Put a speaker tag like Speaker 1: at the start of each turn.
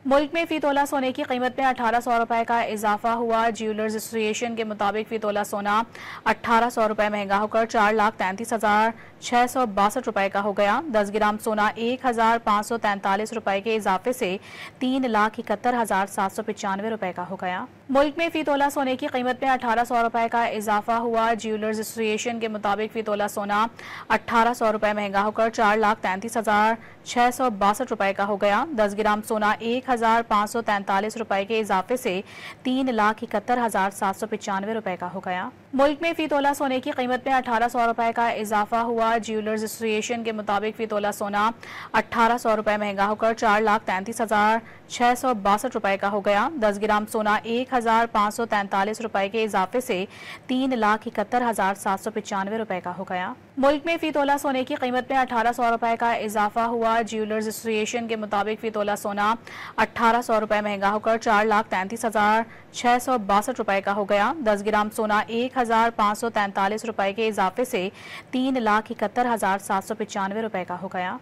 Speaker 1: मुल्क में फी तोला सोने की कीमत में 1800 रुपए का इजाफा हुआ। ज्वेलर्स एसोसिएशन के मुताबिक फी तोला सोना 1800 रुपए महंगा होकर 4,33,662 रुपए का हो गया। 10 ग्राम सोना 1,543 रुपए के इजाफे से 3,71,795 रुपए का हो गया। मुल्क में फी तोला सोने की कीमत में 1800 रुपए का इजाफा हुआ। ज्वेलर्स एसोसिएशन के मुताबिक फी तोला सोना 1800 रुपए महंगा होकर 4,33,662 रुपए का हो गया। 10 ग्राम सोना 1,543 रुपए के इजाफे से 3,71,795 रुपए का हो गया। मुल्क में फी तोला सोने की कीमत में 1800 रुपए का इजाफा हुआ। ज्वेलर्स एसोसिएशन के मुताबिक फी तोला सोना 1800 रुपए महंगा होकर 4,33,662 रुपए का हो गया। 10 ग्राम सोना 1,543 रुपए के इजाफे से 3,71,795 रुपए का हो गया। मुल्क में फी तोला सोने की कीमत में 1800 रुपए का इजाफा हुआ। ज्वेलर्स एसोसिएशन के मुताबिक फी तोला सोना 1800 रुपए महंगा होकर 4,33,662 रुपए का हो गया। 10 ग्राम सोना 1,543 रुपए के इजाफे से 3,71,795 रुपए का हो गया।